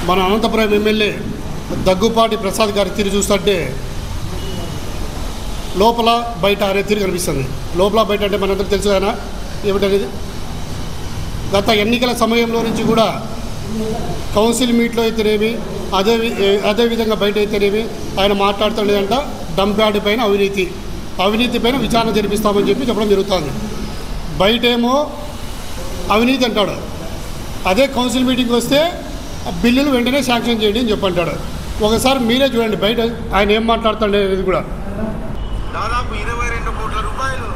మన అనంతపురం ఎమ్మెల్యే దగ్గుపాటి ప్రసాద్ గారి తీరు చూస్తుంటే లోపల బయట అనే తీరు కనిపిస్తుంది. లోపల బయట అంటే మనందరికీ తెలుసు కదా ఏమిటనేది. గత ఎన్నికల సమయంలో నుంచి కూడా కౌన్సిల్ మీట్లో అయితేనేమి అదేవిధంగా బయట అయితేనేమి ఆయన మాట్లాడుతుండేదంట డంప్యార్డ్ పైన అవినీతి పైన విచారణ జరిపిస్తామని చెప్పడం జరుగుతుంది. బయటేమో అవినీతి అంటాడు, అదే కౌన్సిల్ మీటింగ్కి వస్తే బిల్లులు వెంటనే శాంక్షన్ చేయండి అని చెప్పంటాడు. ఒకసారి మీరే చూడండి బయట ఆయన ఏం మాట్లాడుతుండే అనేది కూడా. దాదాపు 22 కోట్ల రూపాయలు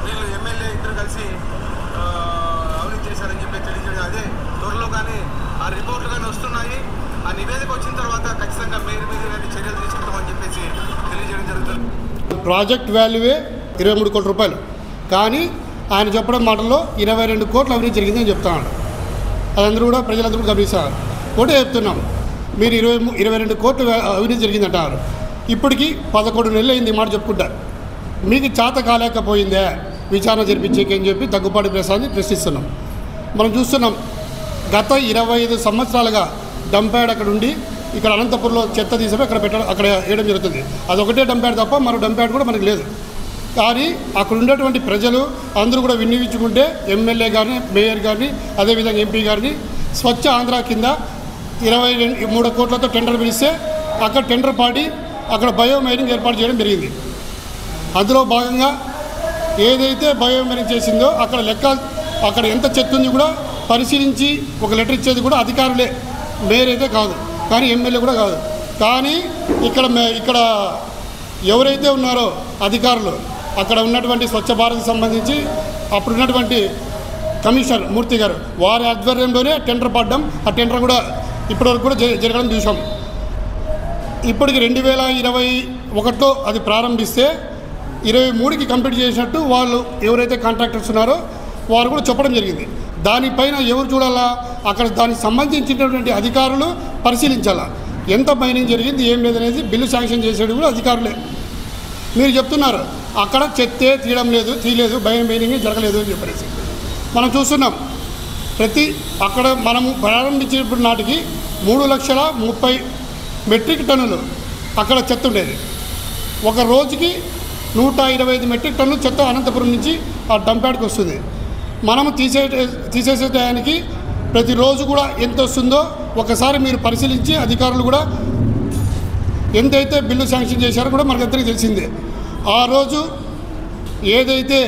వీళ్ళు ఎమ్మెల్యే ఇద్దరు కలిసి అవినీతి చేశారని చెప్పి తెలియజేయడం. అదే త్వరలో కానీ ఆ రిపోర్ట్లు కానీ వస్తున్నాయి. ఆ నివేదిక వచ్చిన తర్వాత ఖచ్చితంగా మేయర్ మీద చర్యలు తీసుకుంటామని చెప్పేసి తెలియజేయడం జరుగుతుంది. ప్రాజెక్ట్ వాల్యూవే 23 కోట్ల రూపాయలు, కానీ ఆయన చెప్పడం మాటల్లో 22 కోట్ల అవినీతి జరిగిందని చెప్తున్నాడు. అదందరూ కూడా ప్రజలందరూ కూడా గమనిస్తారు. ఒకటే చెప్తున్నాం, మీరు 22 కోట్ల అవినీతి జరిగిందంటారు. ఇప్పటికీ 11 నెలలు అయింది మాట చెప్పుకుంటారు. మీకు చేత కాలేకపోయిందే విచారణ జరిపించేకని చెప్పి దగ్గుపాటి ప్రసాద్ని ప్రశ్నిస్తున్నాం. మనం చూస్తున్నాం గత 25 సంవత్సరాలుగా డంప్యార్డ్ అక్కడ ఉండి ఇక్కడ అనంతపురంలో చెత్త తీసి అక్కడ వేయడం జరుగుతుంది. అదొకటే డంప్యార్డ్ తప్ప మరో డంప్యార్డ్ కూడా మనకు లేదు. కానీ అక్కడ ఉండేటువంటి ప్రజలు అందరూ కూడా వినియోగించుకుంటే ఎమ్మెల్యే గారిని, మేయర్ గారిని, అదేవిధంగా ఎంపీ గారిని స్వచ్ఛ ఆంధ్ర కింద 23 కోట్లతో టెండర్ పిలిస్తే అక్కడ టెండర్ పాడి అక్కడ బయోమైనింగ్ ఏర్పాటు చేయడం జరిగింది. అందులో భాగంగా ఏదైతే బయోమైనింగ్ చేసిందో అక్కడ లెక్క అక్కడ ఎంత చెత్త ఉంది కూడా పరిశీలించి ఒక లెటర్ ఇచ్చేది కూడా అధికారులే, మేయర్ అయితే కాదు, కానీ ఎమ్మెల్యే కూడా కాదు. కానీ ఇక్కడ ఎవరైతే ఉన్నారో అధికారులు అక్కడ ఉన్నటువంటి స్వచ్ఛ భారత్కి సంబంధించి అప్పుడున్నటువంటి కమిషనర్ మూర్తి గారు వారి ఆధ్వర్యంలోనే టెండర్ పడ్డం, ఆ టెండర్ కూడా ఇప్పటివరకు కూడా జరగడం చూసాం. ఇప్పటికి 2021లో అది ప్రారంభిస్తే 23కి కంప్లీట్ చేసినట్టు వాళ్ళు ఎవరైతే కాంట్రాక్టర్స్ ఉన్నారో వారు కూడా చెప్పడం జరిగింది. దానిపైన ఎవరు చూడాలా, అక్కడ దానికి సంబంధించినటువంటి అధికారులు పరిశీలించాలా, ఎంత మైనింగ్ జరిగింది ఏం లేదనేది బిల్లు శాంక్షన్ చేసేది కూడా అధికారులే. మీరు చెప్తున్నారు అక్కడ చెత్తే తీయలేదు బయోమైనింగ్ జరగలేదు అని చెప్పేసి మనం చూస్తున్నాం. అక్కడ మనము ప్రారంభించినప్పుడు నాటికి 3,30,000 మెట్రిక్ టన్నులు అక్కడ చెత్త ఉండేది. ఒక రోజుకి 125 మెట్రిక్ టన్నులు చెత్త అనంతపురం నుంచి ఆ డంప్యార్డ్కి వస్తుంది. మనము తీసేసే టయానికి ప్రతిరోజు కూడా ఎంత వస్తుందో ఒకసారి మీరు పరిశీలించి అధికారులు కూడా ఎంతైతే బిల్లు శాంక్షన్ చేశారో కూడా మనకందరికీ తెలిసిందే. ఆ రోజు ఏదైతే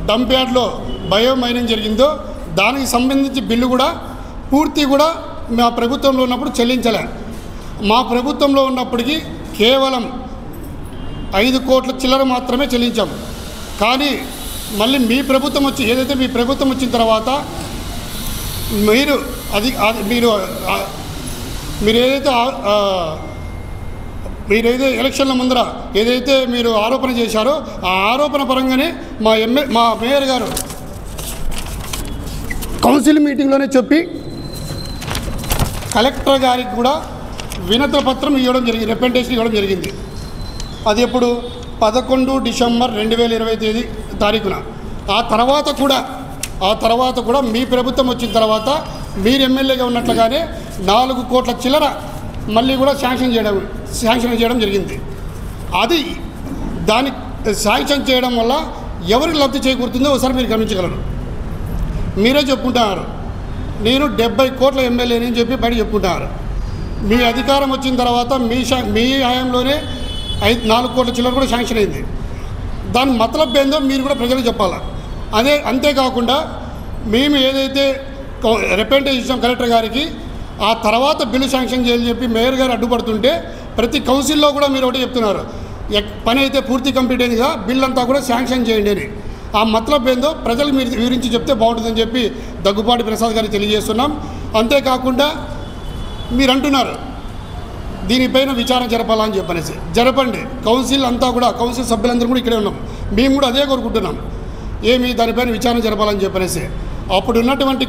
డంప్యార్డ్లో బయోమైనింగ్ జరిగిందో దానికి సంబంధించి బిల్లు కూడా పూర్తి కూడా మా ప్రభుత్వంలో ఉన్నప్పుడు చెల్లించలే. మా ప్రభుత్వంలో ఉన్నప్పటికీ కేవలం 5 కోట్ల చిల్లర మాత్రమే చెల్లించాము. కానీ మళ్ళీ మీ ప్రభుత్వం ఏదైతే మీ ప్రభుత్వం వచ్చిన తర్వాత మీరేదైతే ఎలక్షన్ల ముందర ఏదైతే మీరు ఆరోపణ చేశారో ఆ ఆరోపణ పరంగానే మా మేయర్ గారు కౌన్సిల్ మీటింగ్లోనే చెప్పి కలెక్టర్ గారికి కూడా వినతి పత్రం ఇవ్వడం జరిగింది, రిప్రజెంటేషన్ ఇవ్వడం జరిగింది. అది ఎప్పుడు 11 డిసెంబర్ 2020 తారీఖున. ఆ తర్వాత కూడా మీ ప్రభుత్వం వచ్చిన తర్వాత మీరు ఎమ్మెల్యేగా ఉన్నట్లుగానే 4 కోట్ల చిల్లర మళ్ళీ కూడా శాంక్షన్ చేయడం జరిగింది. అది దాని శాంక్షన్ చేయడం వల్ల ఎవరికి లబ్ధి చేకూరుతుందో ఒకసారి మీరు గమనించగలరు. మీరే చెప్పుకుంటున్నారు నేను 70 కోట్ల ఎమ్మెల్యేని అని చెప్పి బయట చెప్పుకుంటున్నారు. మీ అధికారం వచ్చిన తర్వాత మీ హయాంలోనే 4 కోట్ల చిల్లర కూడా శాంక్షన్ అయింది. దాని మతలబ్ ఏందో మీరు కూడా ప్రజలకు చెప్పాలి. అంతేకాకుండా మేము ఏదైతే రిప్రజెంటేషన్ ఇచ్చాం కలెక్టర్ గారికి, ఆ తర్వాత బిల్లు శాంక్షన్ చేయాలని చెప్పి మేయర్ గారు అడ్డుపడుతుంటే ప్రతి కౌన్సిల్లో కూడా మీరు ఒకటి చెప్తున్నారు, పని అయితే పూర్తి కంప్లీట్ అయిందిగా బిల్ అంతా కూడా శాంక్షన్ చేయండి అని. ఆ మతలబ్ ఏందో ప్రజలకు మీరు వివరించి చెప్తే బాగుంటుందని చెప్పి దగ్గుపాటి ప్రసాద్ గారికి తెలియజేస్తున్నాం. అంతేకాకుండా మీరు అంటున్నారు దీనిపైన విచారణ జరపాలని చెప్పనేసి, జరపండి. కౌన్సిల్ అంతా కూడా కౌన్సిల్ సభ్యులందరూ కూడా ఇక్కడే ఉన్నాం, మేము కూడా అదే కోరుకుంటున్నాం. దానిపైన విచారణ జరపాలని చెప్పనేసి అప్పుడు ఉన్నటువంటి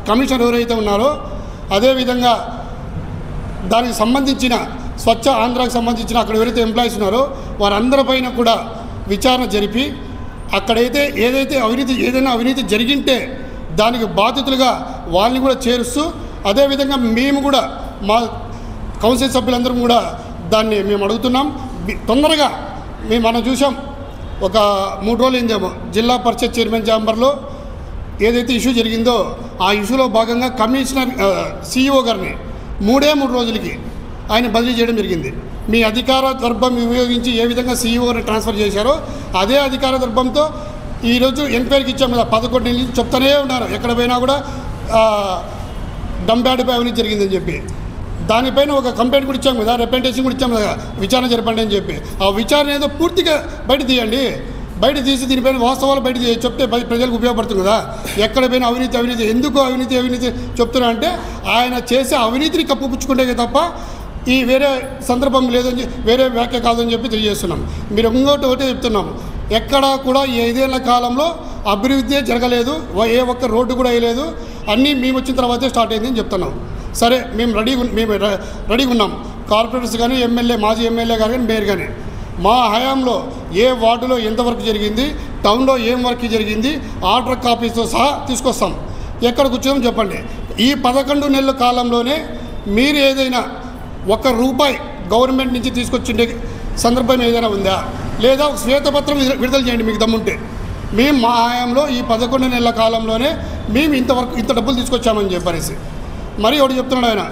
కమిషనర్ ఎవరైతే ఉన్నారో అదేవిధంగా దానికి సంబంధించిన స్వచ్ఛ ఆంధ్రాకి సంబంధించిన అక్కడ ఎవరైతే ఎంప్లాయీస్ ఉన్నారో వారందరిపైన కూడా విచారణ జరిపి అక్కడైతే ఏదైనా అవినీతి జరిగింటే దానికి బాధితులుగా వాళ్ళని కూడా చేరుస్తూ, అదేవిధంగా మేము కూడా మా కౌన్సిల్ సభ్యులందరం కూడా దాన్ని మేము అడుగుతున్నాం. తొందరగా మనం చూసాం, ఒక 3 రోజులు అయిందేమో జిల్లా పరిషత్ చైర్మన్ ఛాంబర్లో ఏదైతే ఇష్యూ జరిగిందో ఆ ఇష్యూలో భాగంగా కమిషనర్ CEO గారిని 3 రోజులకి ఆయన బదిలీ చేయడం జరిగింది. మీ అధికార దర్భం ఉపయోగించి ఏ విధంగా CEO గారిని ట్రాన్స్ఫర్ చేశారో అదే అధికార దర్భంతో ఈరోజు ఎంక్వైరీకి ఇచ్చాము కదా, 11 నెలల నుంచి చెప్తూనే ఉన్నారు. ఎక్కడ పోయినా కూడా డంప్యార్డ్పై అవినీతి జరిగిందని చెప్పి దానిపైన ఒక కంప్లైంట్ కూడా ఇచ్చాము కదా, రిప్రజెంటేషన్ కూడా ఇచ్చాము కదా, విచారణ జరపండి అని చెప్పి. ఆ విచారణ ఏదో పూర్తిగా బయట తీయండి, బయట తీసి దీనిపైన వాస్తవాలు బయట చెప్తే ప్రజలకు ఉపయోగపడుతుంది కదా. ఎక్కడ పోయినా అవినీతి ఎందుకు అవినీతి చెప్తున్నా అంటే ఆయన చేసే అవినీతిని కప్పుపుచ్చుకుంటే తప్ప ఈ వేరే సందర్భం లేదని, వేరే వ్యాఖ్య కాదని చెప్పి తెలియజేస్తున్నాం. మీరు ఒకటే చెప్తున్నాం, ఎక్కడా కూడా 5 ఏళ్ల కాలంలో అభివృద్ధి జరగలేదు, ఏ ఒక్క రోడ్డు కూడా వేయలేదు, అన్నీ మేము వచ్చిన తర్వాతే స్టార్ట్ అయిందని చెప్తున్నాం. సరే, మేము రెడీగా ఉన్నాం. కార్పొరేటర్స్ కానీ మాజీ ఎమ్మెల్యే కానీ మేయర్ కానీ మా హయాంలో ఏ వార్డులో ఎంతవరకు జరిగింది, టౌన్లో ఏం వర్క్ జరిగింది, ఆర్డర్ కాపీస్తో సహా తీసుకొస్తాం. ఎక్కడ కూర్చోమని చెప్పండి. ఈ 11 నెలల కాలంలోనే మీరు ఏదైనా ₹1 గవర్నమెంట్ నుంచి తీసుకొచ్చిండే సందర్భం ఏదైనా ఉందా, లేదా ఒక శ్వేతపత్రం విడుదల చేయండి మీకు దమ్ముంటే. మేము మా హయాంలో ఈ 11 నెలల కాలంలోనే మేము ఇంత డబ్బులు తీసుకొచ్చామని చెప్పనేసి మరి ఒకటి చెప్తున్నాడు ఆయన.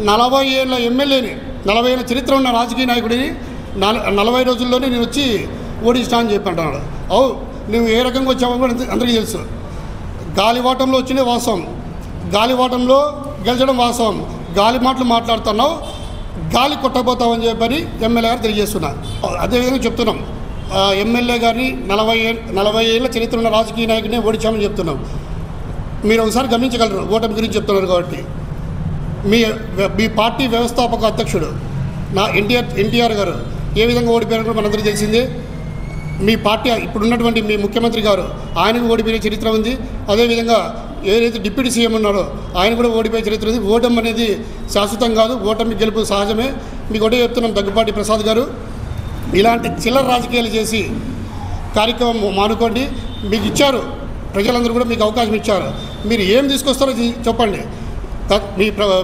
40 ఏళ్ళ ఎమ్మెల్యేని, 40 ఏళ్ళ చరిత్ర ఉన్న రాజకీయ నాయకుడిని 40 రోజుల్లోనే నేను వచ్చి ఓడిస్తా అని చెప్పి అంటున్నాడు. నువ్వు ఏ రకంగా వచ్చావో కూడా అందరికీ తెలుసు. గాలివాటంలో వచ్చిందే వాస్తవం, గాలివాటంలో గెలిచడం వాస్తవం. గాలి మాటలు మాట్లాడుతున్నావు, గాలి కొట్టబోతావని చెప్పని ఎమ్మెల్యే గారు తెలియజేస్తున్నారు. అదేవిధంగా చెప్తున్నాం, ఎమ్మెల్యే గారిని 40 ఏళ్ళ చరిత్ర ఉన్న రాజకీయ నాయకుడిని ఓడించామని చెప్తున్నాం. మీరు ఒకసారి గమనించగలరు, ఓటమి గురించి చెప్తున్నారు కాబట్టి. మీ పార్టీ వ్యవస్థాపక అధ్యక్షుడు ఎన్టీఆర్ గారు ఏ విధంగా ఓడిపోయారో కూడా మనందరికీ తెలిసిందే. మీ పార్టీ ఇప్పుడున్నటువంటి మీ ముఖ్యమంత్రి గారు ఆయనకు ఓడిపోయిన చరిత్ర ఉంది. అదేవిధంగా ఏదైతే డిప్యూటీ సీఎం ఉన్నారో ఆయన కూడా ఓడిపోయే చరిత్ర ఉంది. ఓటమి అనేది శాశ్వతం కాదు, ఓటమి గెలుపు సహజమే. మీకు ఒకటే చెప్తున్నాం, దగ్గుపాటి ప్రసాద్ గారు ఇలాంటి చిల్లర రాజకీయాలు చేసి కార్యక్రమం మానుకోండి. మీకు ఇచ్చారు, ప్రజలందరూ కూడా మీకు అవకాశం ఇచ్చారు. మీరు ఏం తీసుకొస్తారో చెప్పండి.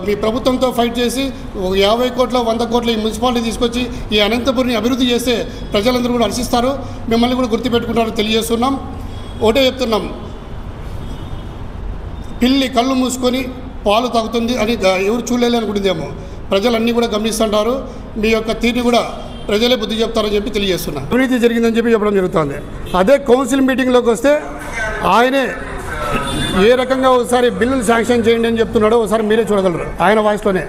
మీ ప్రభుత్వంతో ఫైట్ చేసి 50 కోట్ల 100 కోట్ల ఈ మున్సిపాలిటీ తీసుకొచ్చి ఈ అనంతపురిని అభివృద్ధి చేస్తే ప్రజలందరూ కూడా హర్షిస్తారు, మిమ్మల్ని కూడా గుర్తుపెట్టుకుంటారో తెలియజేస్తున్నాం. ఒకటే చెప్తున్నాం, పిల్లి కళ్ళు మూసుకొని పాలు తాగుతుంది అని ఎవరు చూడలేదు అనుకుంటుందేమో, ప్రజలన్నీ కూడా గమనిస్తుంటారు. మీ యొక్క తీరుని కూడా ప్రజలే బుద్ధి చెప్తారని చెప్పి తెలియజేస్తున్నాం. అవినీతి జరిగిందని చెప్పి చెప్పడం జరుగుతుంది. అదే కౌన్సిల్ మీటింగ్లోకి వస్తే ఆయనే ఏ రకంగా ఒకసారి బిల్లులు శాంక్షన్ చేయండి అని చెప్తున్నాడో ఒకసారి మీరే చూడగలరు ఆయన వాయిస్లోనే.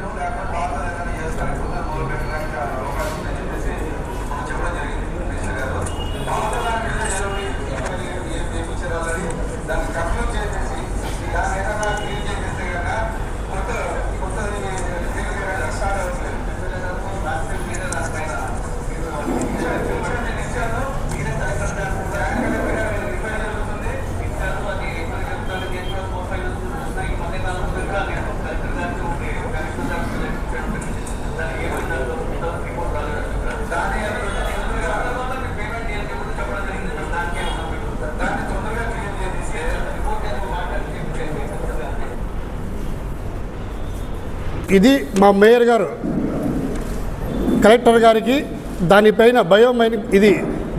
ఇది మా మేయర్ గారు కలెక్టర్ గారికి దానిపైన ఇది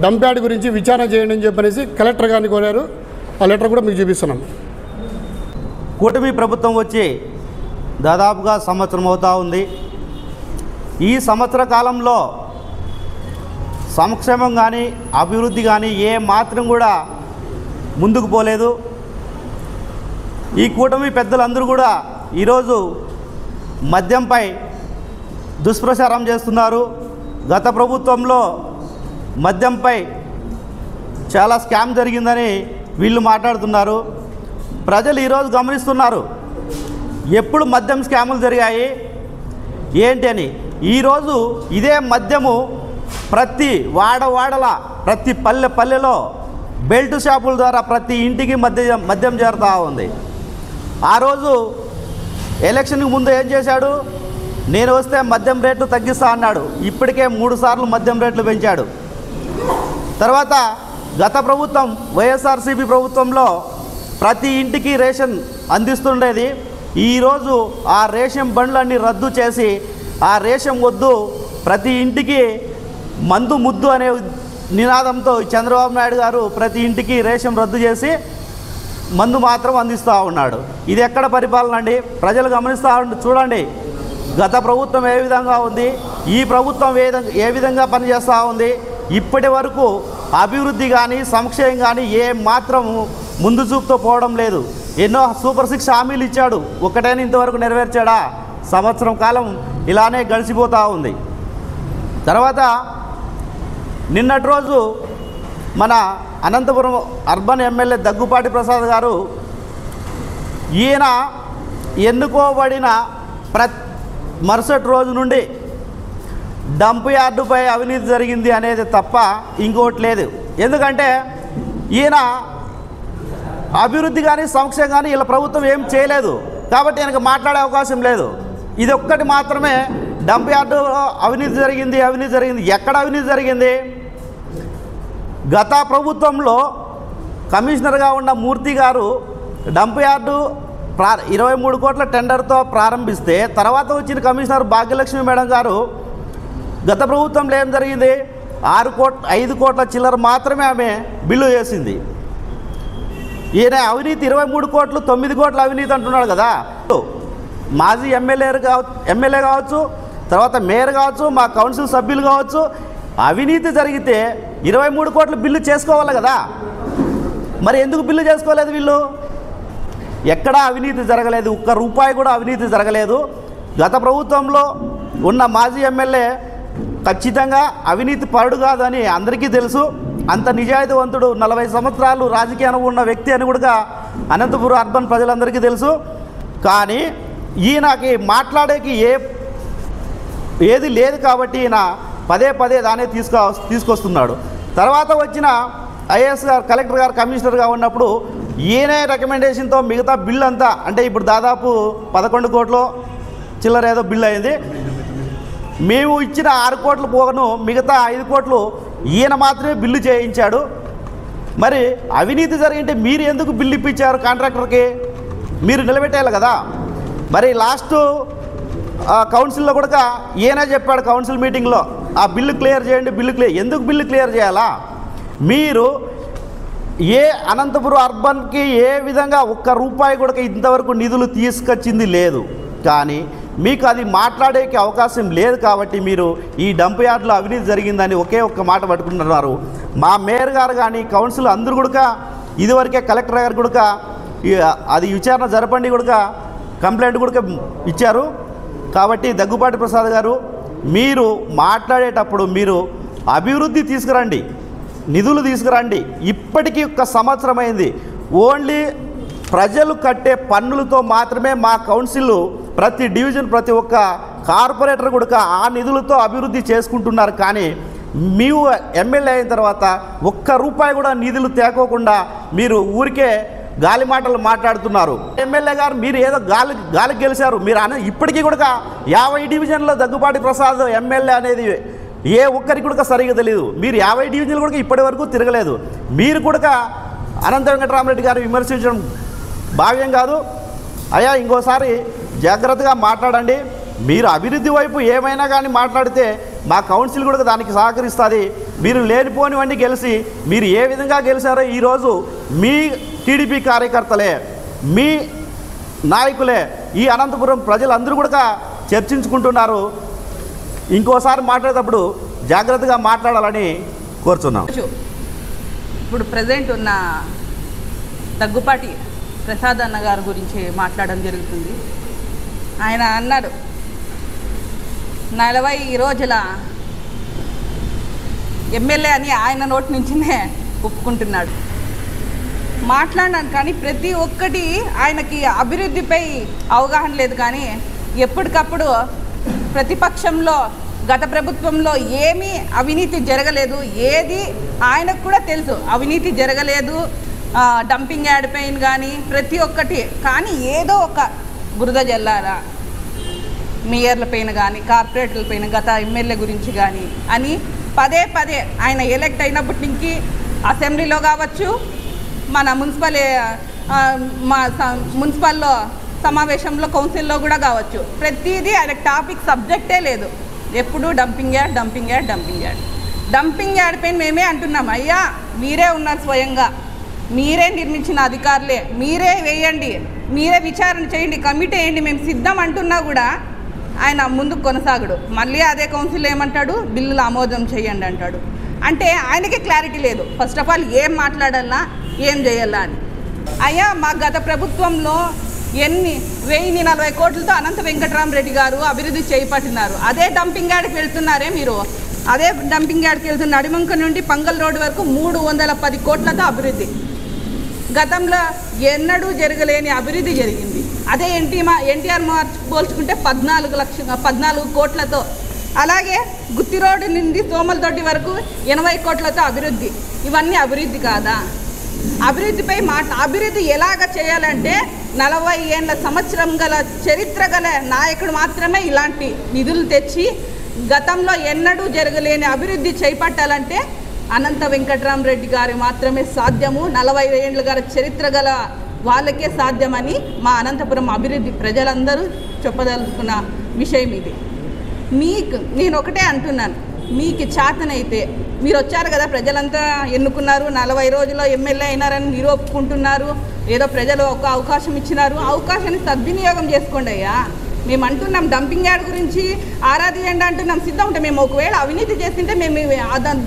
డంప్యార్డ్ గురించి విచారణ చేయండి అని చెప్పనేసి కలెక్టర్ గారిని కోరారు. ఆ లెటర్ కూడా మీకు చూపిస్తున్నాం. కూటమి ప్రభుత్వం వచ్చి దాదాపుగా సంవత్సరం అవుతా ఉంది. ఈ సంవత్సర కాలంలో సంక్షేమం కానీ అభివృద్ధి కానీ ఏ మాత్రం కూడా ముందుకు పోలేదు. ఈ కూటమి పెద్దలందరూ కూడా ఈరోజు మద్యంపై దుష్ప్రచారం చేస్తున్నారు. గత ప్రభుత్వంలో మద్యంపై చాలా స్కామ్ జరిగిందని వీళ్ళు మాట్లాడుతున్నారు. ప్రజలు ఈరోజు గమనిస్తున్నారు ఎప్పుడు మద్యం స్కాములు జరిగాయి ఏంటి అని. ఈరోజు ఇదే మద్యము ప్రతి వాడల ప్రతి పల్లెలో బెల్ట్ షాపుల ద్వారా ప్రతి ఇంటికి మద్యం చేరుతూ ఉంది. ఆ రోజు ఎలక్షన్కి ముందు ఏం చేశాడు, నేను వస్తే మద్యం రేట్లు తగ్గిస్తా అన్నాడు. ఇప్పటికే 3 సార్లు మద్యం రేట్లు పెంచాడు. తర్వాత గత ప్రభుత్వం వైఎస్ఆర్సీపీ ప్రభుత్వంలో ప్రతి ఇంటికి రేషన్ అందిస్తుండేది. ఈరోజు ఆ రేషన్ బండ్లన్నీ రద్దు చేసి ఆ రేషన్ వద్దు, ప్రతి ఇంటికి మందు ముద్దు అనే నినాదంతో చంద్రబాబు నాయుడు గారు ప్రతి ఇంటికి రేషన్ రద్దు చేసి మందు మాత్రం అందిస్తూ ఉన్నాడు. ఇది ఎక్కడ పరిపాలన అండి? ప్రజలు గమనిస్తూ చూడండి. గత ప్రభుత్వం ఏ విధంగా ఉంది, ఈ ప్రభుత్వం ఏ విధంగా పనిచేస్తూ ఉంది. ఇప్పటి వరకు అభివృద్ధి కానీ సంక్షేమం కానీ ఏ మాత్రం ముందు చూపుతో పోవడం లేదు. ఎన్నో సూపర్ 6 హామీలు ఇచ్చాడు, ఒకటైనా ఇంతవరకు నెరవేర్చాడా? సంవత్సరం కాలం ఇలానే గడిచిపోతూ ఉంది. తర్వాత నిన్నటి రోజు మన అనంతపురం అర్బన్ ఎమ్మెల్యే దగ్గుపాటి ప్రసాద్ గారు ఈయన ఎన్నుకోబడిన మరుసటి రోజు నుండి డంప్ యార్డుపై అవినీతి జరిగింది అనేది తప్ప ఇంకోటి లేదు. ఎందుకంటే ఈయన అభివృద్ధి కానీ సంక్షేమం కానీ వీళ్ళ ప్రభుత్వం ఏం చేయలేదు కాబట్టి ఈయనకు మాట్లాడే అవకాశం లేదు. ఇది ఒక్కటి మాత్రమే డంప్ యార్డులో అవినీతి జరిగింది. ఎక్కడ అవినీతి జరిగింది? గత ప్రభుత్వంలో కమిషనర్గా ఉన్న మూర్తి గారు డంప్ యార్డు 23 కోట్ల టెండర్తో ప్రారంభిస్తే తర్వాత వచ్చిన కమిషనర్ భాగ్యలక్ష్మి మేడం గారు గత ప్రభుత్వంలో ఏం జరిగింది? 5 కోట్ల చిల్లర మాత్రమే ఆమె బిల్లు చేసింది. ఈయన అవినీతి 23 కోట్లు 9 కోట్ల అవినీతి అంటున్నాడు కదా. మాజీ ఎమ్మెల్యే కావచ్చు, తర్వాత మేయర్ కావచ్చు, మా కౌన్సిల్ సభ్యులు కావచ్చు, అవినీతి జరిగితే 23 కోట్లు బిల్లు చేసుకోవాలి కదా. మరి ఎందుకు బిల్లు చేసుకోలేదు వీళ్ళు? ఎక్కడా అవినీతి జరగలేదు, ఒక్క రూపాయి కూడా అవినీతి జరగలేదు. గత ప్రభుత్వంలో ఉన్న మాజీ ఎమ్మెల్యే ఖచ్చితంగా అవినీతి పరుడు కాదని అందరికీ తెలుసు. అంత నిజాయితీవంతుడు, 40 సంవత్సరాలు రాజకీయ అనుభవం ఉన్న వ్యక్తి అని కూడా అనంతపురం అర్బన్ ప్రజలందరికీ తెలుసు. కానీ ఈయనకి మాట్లాడేకి ఏది లేదు కాబట్టి ఈయన పదే దానే తీసుకొస్తున్నాడు. తర్వాత వచ్చిన ఐఏఎస్ గారు, కలెక్టర్ గారు కమిషనర్గా ఉన్నప్పుడు ఈయనే రికమెండేషన్తో మిగతా బిల్లు అంతా, అంటే ఇప్పుడు దాదాపు 11 కోట్లు చిల్లర ఏదో బిల్లు అయింది. మేము ఇచ్చిన 6 కోట్లు పోగను మిగతా 5 కోట్లు ఈయన మాత్రమే బిల్లు చేయించాడు. మరి అవినీతి జరిగింటే మీరు ఎందుకు బిల్లు ఇప్పించారు కాంట్రాక్టర్కి? మీరు నిలబెట్టాలి కదా. మరి లాస్ట్ కౌన్సిల్లో కూడా ఈయనే చెప్పాడు కౌన్సిల్ మీటింగ్లో, ఆ బిల్లు క్లియర్ చేయండి. ఎందుకు బిల్లు క్లియర్ చేయాలా? మీరు అనంతపురం అర్బన్కి ఏ విధంగా ఒక్క రూపాయి కూడా ఇంతవరకు నిధులు తీసుకొచ్చింది లేదు. కానీ మీకు అది మాట్లాడేకి అవకాశం లేదు కాబట్టి మీరు ఈ డంప్ యార్డ్లో అవినీతి జరిగిందని ఒకే ఒక్క మాట పట్టుకుంటున్నారు. మా మేయర్ గారు కానీ కౌన్సిల్ అందరూ కూడా ఇదివరకే కలెక్టర్ గారు కూడా అది విచారణ జరపండి కూడా కంప్లైంట్ కూడా ఇచ్చారు. కాబట్టి దగ్గుపాటి ప్రసాద్ గారు, మీరు మాట్లాడేటప్పుడు మీరు అభివృద్ధి తీసుకురండి, నిధులు తీసుకురండి. ఇప్పటికీ 1 సంవత్సరం అయింది. ఓన్లీ ప్రజలు కట్టే పన్నులతో మాత్రమే మా కౌన్సిల్ ప్రతి డివిజన్, ప్రతి ఒక్క కార్పొరేటర్ కూడా ఆ నిధులతో అభివృద్ధి చేసుకుంటున్నారు. కానీ మీరు ఎమ్మెల్యే అయిన తర్వాత 1 రూపాయి కూడా నిధులు తేకోకుండా మీరు ఊరికే గాలి మాటలు మాట్లాడుతున్నారు. ఎమ్మెల్యే గారు మీరు ఏదో గాలికి గెలిచారు. మీరు ఇప్పటికీ కూడా 50 డివిజన్లో దగ్గుపాటి ప్రసాద్ ఎమ్మెల్యే అనేది ఏ ఒక్కరికి కూడా సరిగా తెలియదు. మీరు 50 డివిజన్లు కూడా ఇప్పటి వరకు తిరగలేదు. మీరు కూడా అనంత వెంకటరామరెడ్డి గారు విమర్శించడం భావ్యం కాదు. అయ్యా, ఇంకోసారి జాగ్రత్తగా మాట్లాడండి. మీరు అభివృద్ధి వైపు ఏమైనా కానీ మాట్లాడితే మా కౌన్సిల్ కూడా దానికి సహకరిస్తుంది. మీరు లేనిపోనివన్నీ గెలిచి మీరు ఏ విధంగా గెలిచారో ఈరోజు మీ టీడీపీ కార్యకర్తలే, మీ నాయకులే, ఈ అనంతపురం ప్రజలందరూ కూడా చర్చించుకుంటున్నారు. ఇంకోసారి మాట్లాడేటప్పుడు జాగ్రత్తగా మాట్లాడాలని కోరుచున్నాం. ఇప్పుడు ప్రజెంట్ ఉన్న దగ్గుపాటి ప్రసాద్ అన్న గారి గురించి మాట్లాడడం జరుగుతుంది. ఆయన అన్నాడు 40 రోజుల ఎమ్మెల్యే అని ఆయన నోటి నుంచినే ఒప్పుకుంటున్నాడు. మాట్లాడినాను కానీ ప్రతి ఒక్కటి ఆయనకి అభివృద్ధిపై అవగాహన లేదు. కానీ ఎప్పటికప్పుడు ప్రతిపక్షంలో గత ప్రభుత్వంలో ఏమీ అవినీతి జరగలేదు, ఏది ఆయనకు కూడా తెలుసు అవినీతి జరగలేదు. డంపింగ్ యార్డ్ పైన కానీ ప్రతి ఒక్కటి, కానీ ఏదో ఒక బురద జల్లారా మేయర్ల పైన కానీ కార్పొరేటర్ల పైన, గత ఎమ్మెల్యే గురించి కానీ అని పదే ఆయన ఎలక్ట్ అయినప్పటి నుంచి అసెంబ్లీలో కావచ్చు, మన మున్సిపల్ మా మున్సిపల్లో సమావేశంలో కౌన్సిల్లో కూడా కావచ్చు, ప్రతిదీ ఆయన టాపిక్ సబ్జెక్టే లేదు. ఎప్పుడు dumping yard dumping yard dumping yard dumping yard పైన మేమే అంటున్నాం, అయ్యా మీరే ఉన్నారు స్వయంగా, మీరే నిర్మించిన అధికారులే, మీరే వేయండి, మీరే విచారణ చేయండి, కమిటీ వేయండి, మేము సిద్ధం అంటున్నా కూడా ఆయన ముందుకు కొనసాగడు. మళ్ళీ అదే కౌన్సిల్ ఏమంటాడు, బిల్లులు ఆమోదం చేయండి అంటాడు. అంటే ఆయనకే క్లారిటీ లేదు ఫస్ట్ ఆఫ్ ఆల్ ఏం మాట్లాడాలా ఏం చేయాలా అని. అయ్యా మా గత ప్రభుత్వంలో 1040 కోట్లతో అనంత వెంకటరామరెడ్డి గారు అభివృద్ధి చేపట్టినారు. అదే డంపింగ్ యార్డ్కి వెళ్తున్నారే మీరు, అదే డంపింగ్ యార్డ్కి వెళ్తున్న అడిమంక నుండి పంగల్ రోడ్డు వరకు 310 కోట్లతో అభివృద్ధి. గతంలో ఎన్నడూ జరగలేని అభివృద్ధి జరిగింది. అదే ఎన్టీఆర్ మార్చ్ పోల్చుకుంటే 14 కోట్లతో. అలాగే గుత్తి రోడ్డు నుండి సోమలదొడ్డి వరకు 80 కోట్లతో అభివృద్ధి. ఇవన్నీ అభివృద్ధి కాదా? అభివృద్ధిపై అభివృద్ధి ఎలాగ చేయాలంటే 40 ఏళ్ళ సంవత్సరం గల చరిత్ర గల నాయకుడు మాత్రమే ఇలాంటి నిధులు తెచ్చి గతంలో ఎన్నడూ జరగలేని అభివృద్ధి చేపట్టాలంటే అనంత వెంకటరామరెడ్డి గారు మాత్రమే సాధ్యము. 40 ఏళ్ళ గల చరిత్ర గల వాళ్ళకే సాధ్యమని మా అనంతపురం అభివృద్ధి ప్రజలందరూ చెప్పదలుచుకున్న విషయం ఇది. నేను ఒకటే అంటున్నాను, మీకు చేతనైతే మీరు వచ్చారు కదా, ప్రజలంతా ఎన్నుకున్నారు, 40 రోజుల్లో ఎమ్మెల్యే అయినారని మీరు ఒప్పుకుంటున్నారు, ఏదో ప్రజలు ఒక అవకాశం ఇచ్చినారు, అవకాశాన్ని సద్వినియోగం చేసుకోండి అయ్యా. మేము అంటున్నాం డంపింగ్ యార్డ్ గురించి ఆరాధించండి అంటున్నాం, సిద్ధం ఉంటే మేము ఒకవేళ అవినీతి చేస్తుంటే మేము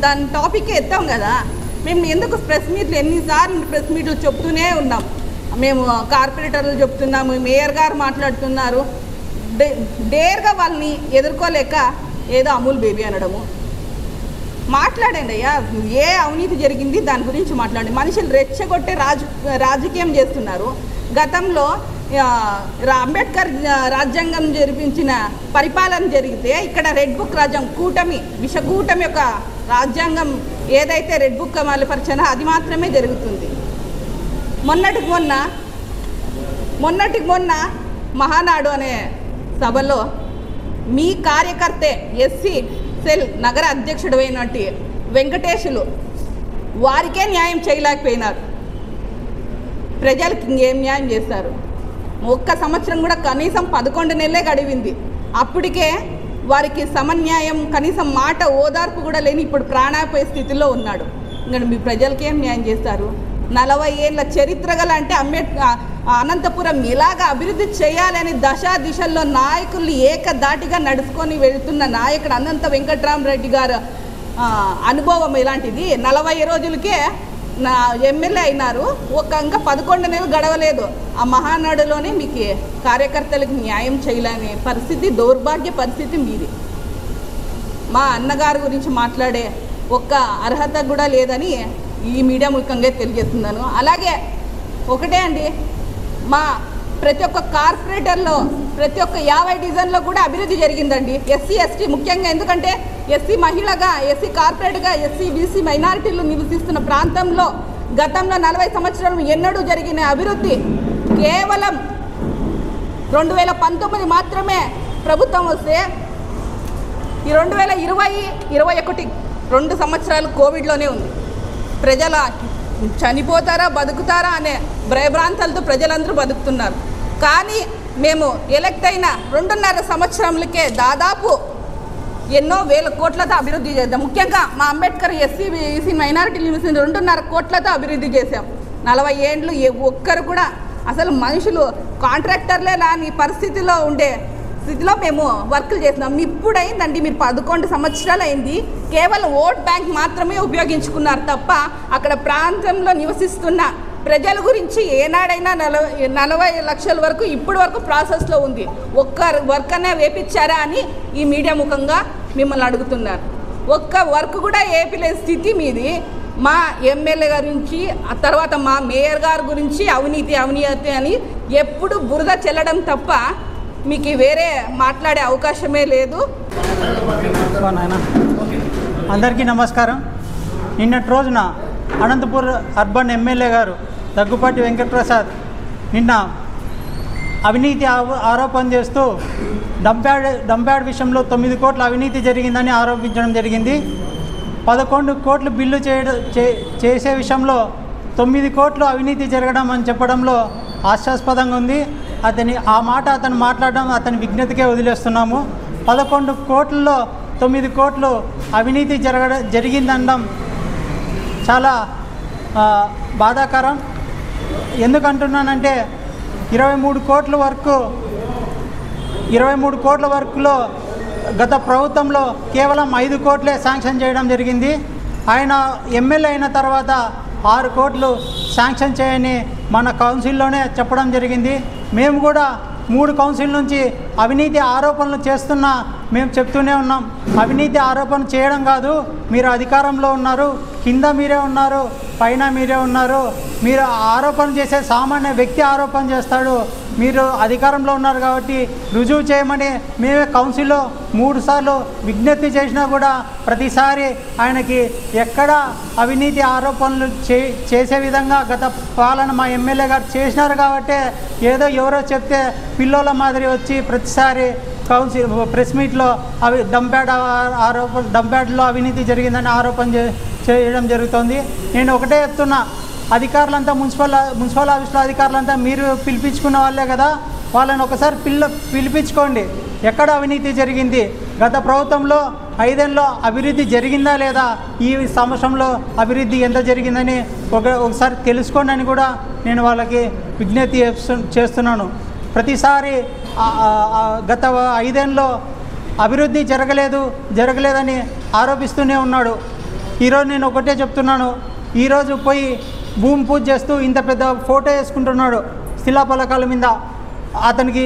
దాని టాపిక్ ఎత్తాం కదా. మేము ఎందుకు ప్రెస్ మీట్లు ఎన్నిసార్లు ప్రెస్ మీట్లు చెప్తూనే ఉన్నాం, మేము కార్పొరేటర్లు చెప్తున్నాము, మేయర్ గారు మాట్లాడుతున్నారు, డేర్గా వాళ్ళని ఎదుర్కోలేక ఏదో అమూల్ బేబీ అనడము. మాట్లాడండి అయ్యా, ఏ అవినీతి జరిగింది దాని గురించి మాట్లాడండి. మనుషులు రెచ్చగొట్టే రాజకీయం చేస్తున్నారు. గతంలో అంబేద్కర్ రాజ్యాంగం జరిపించిన పరిపాలన జరిగితే ఇక్కడ రెడ్ బుక్ కూటమి విషకూటమి యొక్క రాజ్యాంగం ఏదైతే రెడ్ బుక్ అమలుపరిచానో అది మాత్రమే జరుగుతుంది. మొన్నటికి మొన్న మహానాడు అనే సభలో మీ కార్యకర్తే ఎస్సీ సెల్ నగర అధ్యక్షుడు అయినట్టు వెంకటేశులు వారికే న్యాయం చేయలేకపోయినారు. ప్రజలకు ఇంకేం న్యాయం చేస్తారు? ఒక్క సంవత్సరం కూడా కనీసం 11 నెలలే గడివింది. అప్పటికే వారికి సమన్యాయం కనీసం మాట ఓదార్పు కూడా లేని ఇప్పుడు ప్రాణాపాయ స్థితిలో ఉన్నాడు. ఇంకా మీ ప్రజలకేం న్యాయం చేస్తారు? 40 ఏళ్ళ చరిత్ర గల అంటే అనంతపురం ఎలాగ అభివృద్ధి చేయాలని దిశల్లో నాయకుల్ని ఏకదాటిగా నడుచుకొని వెళుతున్న నాయకుడు అనంత వెంకటరామరెడ్డి గారు అనుభవం ఇలాంటిది. 40 రోజులకే ఎమ్మెల్యే అయినారు, ఇంకా 11 నెలలు గడవలేదు. ఆ మహానాడులోనే మీకు కార్యకర్తలకు న్యాయం చేయలేని పరిస్థితి, దౌర్భాగ్య పరిస్థితి మీది. మా అన్నగారి గురించి మాట్లాడే ఒక్క అర్హత కూడా లేదని ఈ మీడియా ముఖ్యంగా తెలియజేస్తున్నాను. అలాగే ఒకటే అండి, మా ప్రతి ఒక్క కార్పొరేటర్లో ప్రతి ఒక్క 50 డివిజన్లో కూడా అభివృద్ధి జరిగిందండి. ఎస్సీ ఎస్టీ ముఖ్యంగా, ఎందుకంటే ఎస్సీ మహిళగా, ఎస్సీ కార్పొరేట్గా, ఎస్సీ బీసీ మైనారిటీలు నివసిస్తున్న ప్రాంతంలో గతంలో 40 సంవత్సరాలు ఎన్నడూ జరిగిన అభివృద్ధి కేవలం 2019 మాత్రమే ప్రభుత్వం వస్తే ఈ 2020, 2021 2 సంవత్సరాలు కోవిడ్లోనే ఉంది. ప్రజల చనిపోతారా బతుకుతారా అనే భయభ్రాంతాలతో ప్రజలందరూ బతుకుతున్నారు. కానీ మేము ఎలక్ట్ అయిన 2.5 సంవత్సరాలకే దాదాపు ఎన్నో వేల కోట్లతో అభివృద్ధి చేద్దాం. ముఖ్యంగా మా Ambedkar SC BC minority university 2.5 కోట్లతో అభివృద్ధి చేశాం. 40 ఏళ్ళు ఒక్కరు కూడా అసలు మనుషులు కాంట్రాక్టర్లే రాని పరిస్థితిలో ఉండే స్థితిలో మేము వర్కులు చేస్తున్నాం. ఇప్పుడైందండి, మీరు 11 సంవత్సరాలు అయింది, కేవలం ఓట్ బ్యాంక్ మాత్రమే ఉపయోగించుకున్నారు తప్ప అక్కడ ప్రాంతంలో నివసిస్తున్న ప్రజల గురించి ఏనాడైనా 40 లక్షల వరకు ఇప్పటి వరకు ప్రాసెస్లో ఉంది. ఒక్క వర్క్ అనే వేపించారా అని ఈ మీడియా ముఖంగా మిమ్మల్ని అడుగుతున్నారు. ఒక్క వర్క్ కూడా వేపిలే స్థితి మీది. మా ఎమ్మెల్యే గారి గురించి, ఆ తర్వాత మా మేయర్ గారి గురించి అవినీతి అని ఎప్పుడు బురద చెల్లడం తప్ప మీకు వేరే మాట్లాడే అవకాశమే లేదు. అందరికీ నమస్కారం. నిన్నటి రోజున అనంతపూర్ అర్బన్ ఎమ్మెల్యే గారు దగ్గుపాటి వెంకటప్రసాద్ నిన్న అవినీతి ఆరోపణ చేస్తూ డంప్యార్డ్ విషయంలో 9 కోట్ల అవినీతి జరిగిందని ఆరోపించడం జరిగింది. 11 కోట్లు బిల్లు చేసే విషయంలో 9 కోట్లు అవినీతి జరగడం అని చెప్పడంలో హాస్యాస్పదంగా ఉంది. అతను మాట్లాడడం అతని విజ్ఞతకే వదిలేస్తున్నాము. 11 కోట్లలో 9 కోట్లు అవినీతి జరిగిందనడం చాలా బాధాకరం. ఎందుకంటున్నానంటే 23 కోట్ల వరకులో గత ప్రభుత్వంలో కేవలం 5 కోట్లే శాంక్షన్ చేయడం జరిగింది. ఆయన ఎమ్మెల్యే అయిన తర్వాత 6 కోట్లు శాంక్షన్ చేయని మన కౌన్సిల్లోనే చెప్పడం జరిగింది. మేము కూడా 3 కౌన్సిల్ నుంచి అవినీతి ఆరోపణలు చేస్తున్నా మేము చెప్తూనే ఉన్నాం. అవినీతి ఆరోపణ చేయడం కాదు, మీరు అధికారంలో ఉన్నారు, కింద మీరే ఉన్నారు, పైన మీరే ఉన్నారు. మీరు ఆరోపణ చేసే సామాన్య వ్యక్తి ఆరోపణ చేస్తాడు, మీరు అధికారంలో ఉన్నారు కాబట్టి రుజువు చేయమని మేమే కౌన్సిల్లో 3 సార్లు విజ్ఞప్తి చేసినా కూడా ప్రతిసారి ఆయనకి ఎక్కడ అవినీతి ఆరోపణలు చేసే విధంగా గత పాలన మా ఎమ్మెల్యే గారు చేసినారు కాబట్టి ఏదో ఎవరో చెప్తే పిల్లోల మాదిరి వచ్చి ప్రతిసారి కౌన్సిల్ ప్రెస్ మీట్లో డంప్యార్డ్లో అవినీతి జరిగిందని ఆరోపణ చేయడం జరుగుతుంది. నేను ఒకటే చెప్తున్నా, అధికారులంతా మున్సిపల్ ఆఫీస్లో అధికారులంతా మీరు పిలిపించుకున్న వాళ్ళే కదా, వాళ్ళని ఒకసారి పిలిపించుకోండి. ఎక్కడ అవినీతి జరిగింది, గత ప్రభుత్వంలో 5 ఏళ్ళలో అభివృద్ధి జరిగిందా లేదా, ఈ సంవత్సరంలో అభివృద్ధి ఎంత జరిగిందని ఒకసారి తెలుసుకోండి అని కూడా నేను వాళ్ళకి విజ్ఞప్తి చేస్తున్నాను. ప్రతిసారి గత 5 ఏళ్ళలో అభివృద్ధి జరగలేదని ఆరోపిస్తూనే ఉన్నాడు. ఈరోజు నేను ఒకటే చెప్తున్నాను, ఈరోజు పోయి భూమి పూజ చేస్తూ ఇంత పెద్ద ఫోటో వేసుకుంటున్నాడు శిలాఫలకాల మీద, అతనికి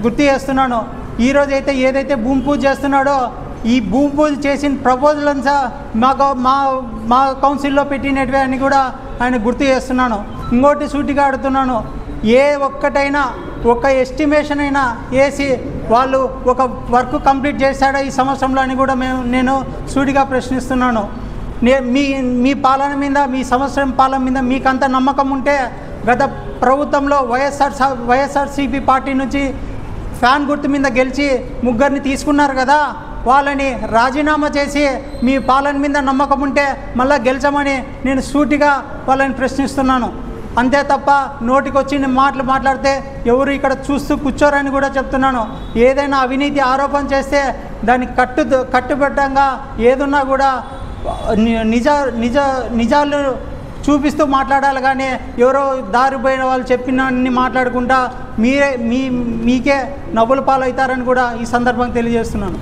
గుర్తు చేస్తున్నాను. ఈరోజు అయితే ఏదైతే భూమి పూజ చేస్తున్నాడో ఈ భూమి పూజ చేసిన ప్రపోజల్ అంతా మా కౌన్సిల్లో పెట్టినటివే అని కూడా ఆయన గుర్తు చేస్తున్నాను. ఇంకోటి సూటిగా అడుగుతున్నాను, ఏ ఒక్కటైనా ఒక ఎస్టిమేషన్ అయినా వేసి వాళ్ళు ఒక వర్క్ కంప్లీట్ చేశాడా ఈ సంవత్సరంలో అని కూడా నేను సూటిగా ప్రశ్నిస్తున్నాను. మీ పాలన మీద, మీ సంవత్సరం పాలన మీద మీకంత నమ్మకం ఉంటే గత ప్రభుత్వంలో వైఎస్ఆర్సీపీ పార్టీ నుంచి ఫ్యాన్ గుర్తు మీద గెలిచి 3 తీసుకున్నారు కదా, వాళ్ళని రాజీనామా చేసి మీ పాలన మీద నమ్మకం ఉంటే మళ్ళీ గెలిచమని నేను సూటిగా వాళ్ళని ప్రశ్నిస్తున్నాను. అంతే తప్ప నోటికి వచ్చి మాటలు మాట్లాడితే ఎవరు ఇక్కడ చూస్తూ కూర్చోరని కూడా చెప్తున్నాను. ఏదైనా అవినీతి ఆరోపణ చేస్తే దానికి కట్టుబద్ధంగా ఏదున్నా కూడా నిజాలు చూపిస్తూ మాట్లాడాలి, కానీ ఎవరో దారిపోయిన వాళ్ళు చెప్పినన్ని మాట్లాడుకుంటా మీకే నవ్వుల పాలవుతారని కూడా ఈ సందర్భంగా తెలియజేస్తున్నాను.